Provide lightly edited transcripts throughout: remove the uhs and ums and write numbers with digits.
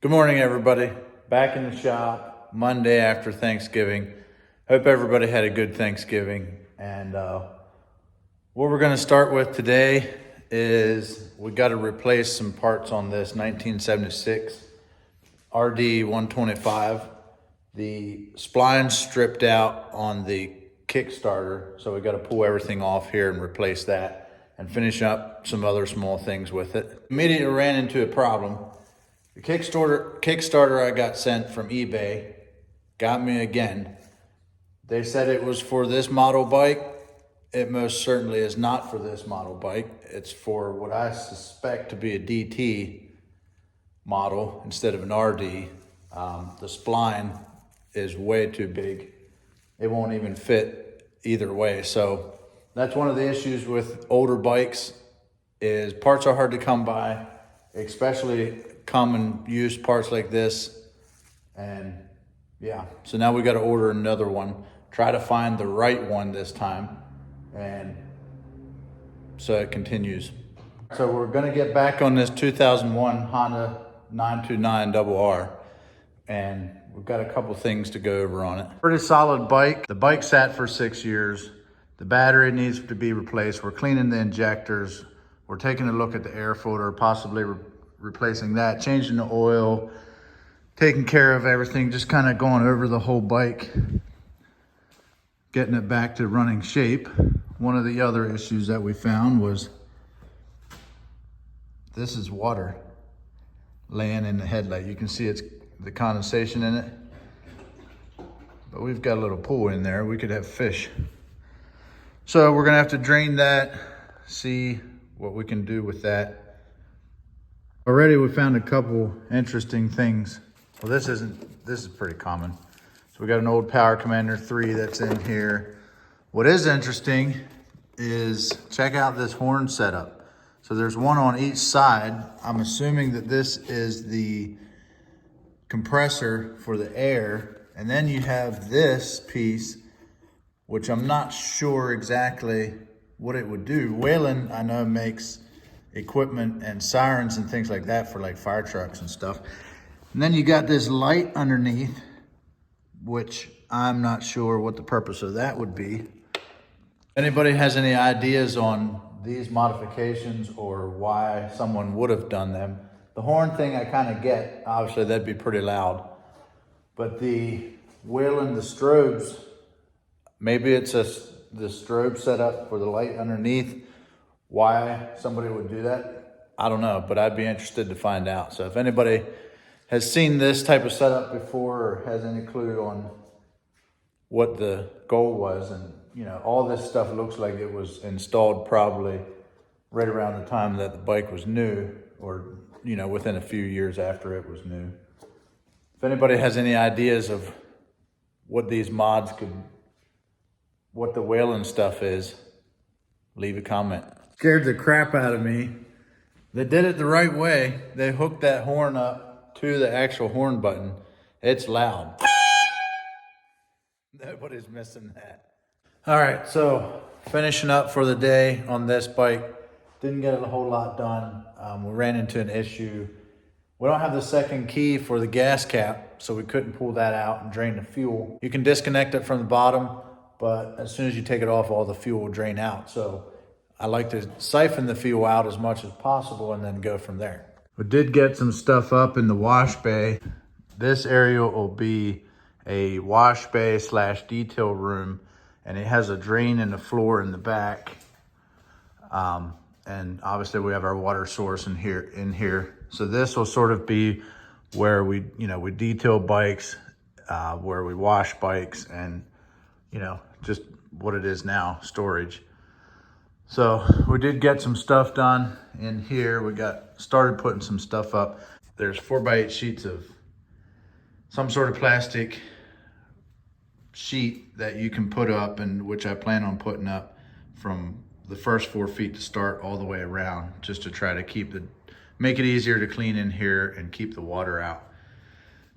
Good morning, everybody. Back in the shop Monday after Thanksgiving. Hope everybody had a good Thanksgiving. And what we're going to start with today is we got to replace some parts on this 1976 RD 125. The spline stripped out on the Kickstarter, so we got to pull everything off here and replace that and finish up some other small things with it. Immediately ran into a problem. The Kickstarter I got sent from eBay got me again. They said it was for this model bike. It most certainly is not for this model bike. It's for what I suspect to be a DT model instead of an RD. The spline is way too big. It won't even fit either way. So that's one of the issues with older bikes is parts are hard to come by, especially common use parts like this. And yeah, so now we got to order another one, try to find the right one this time, and so it continues. So we're going to get back on this 2001 Honda 929RR, and we've got a couple things to go over on it. Pretty solid bike. The bike sat for 6 years. The battery needs to be replaced. We're cleaning the injectors. We're taking a look at the air filter, possibly replacing that, changing the oil, taking care of everything, just kind of going over the whole bike, getting it back to running shape. One of the other issues that we found was this is water laying in the headlight. You can see it's the condensation in it, but we've got a little pool in there. We could have fish. So we're gonna have to drain that, see what we can do with that. Already we found a couple interesting things. Well, this is pretty common. So we got an old Power Commander 3 that's in here. What is interesting is check out this horn setup. So there's one on each side. I'm assuming that this is the compressor for the air. And then you have this piece, which I'm not sure exactly what it would do. Whelen, I know, makes equipment and sirens and things like that for like fire trucks and stuff. And then you got this light underneath, which I'm not sure what the purpose of that would be. If anybody has any ideas on these modifications or why someone would have done them. The horn thing I kind of get, obviously that'd be pretty loud. But the Whelen, the strobes, maybe it's the strobe setup for the light underneath. Why somebody would do that, I don't know, but I'd be interested to find out. So if anybody has seen this type of setup before or has any clue on what the goal was, and you know, all this stuff looks like it was installed probably right around the time that the bike was new, or you know, within a few years after it was new. If anybody has any ideas of what these mods could, what the Whelen stuff is, leave a comment. Scared the crap out of me. They did it the right way. They hooked that horn up to the actual horn button. It's loud. Nobody's missing that. All right, so finishing up for the day on this bike. Didn't get a whole lot done. We ran into an issue. We don't have the second key for the gas cap, so we couldn't pull that out and drain the fuel. You can disconnect it from the bottom, but as soon as you take it off, all the fuel will drain out. So I like to siphon the fuel out as much as possible and then go from there. We did get some stuff up in the wash bay. This area will be a wash bay / detail room, and it has a drain in the floor in the back. And obviously we have our water source in here. So this will sort of be where we detail bikes, where we wash bikes, and just what it is now, storage. So we did get some stuff done in here. We got started putting some stuff up. There's 4x8 sheets of some sort of plastic sheet that you can put up, and which I plan on putting up from the first 4 feet to start all the way around, just to try to make it easier to clean in here and keep the water out,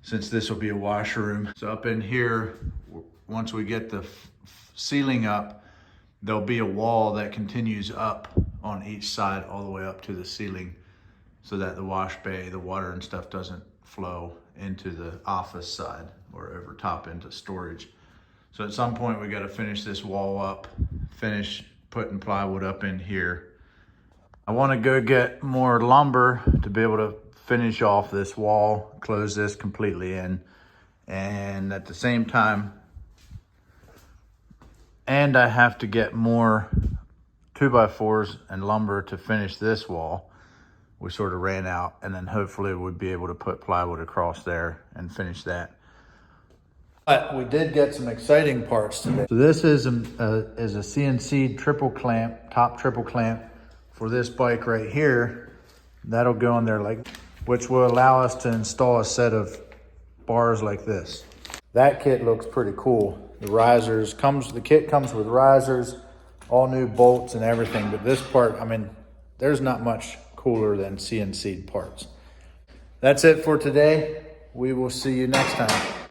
since this will be a washroom. So up in here, once we get the ceiling up, there'll be a wall that continues up on each side all the way up to the ceiling. so that the wash bay, the water and stuff doesn't flow into the office side or over top into storage. So at some point we got to finish this wall up, finish putting plywood up in here. I want to go get more lumber to be able to finish off this wall, close this completely in. And at the same time, and I have to get more 2x4s and lumber to finish this wall. We sort of ran out, and then hopefully we'll be able to put plywood across there and finish that. But we did get some exciting parts today. So this is a CNC triple clamp, top triple clamp for this bike right here. That'll go in there which will allow us to install a set of bars like this. That kit looks pretty cool. The risers the kit comes with risers, all new bolts and everything. But this part, I mean, there's not much cooler than CNC parts. That's it for today. We will see you next time.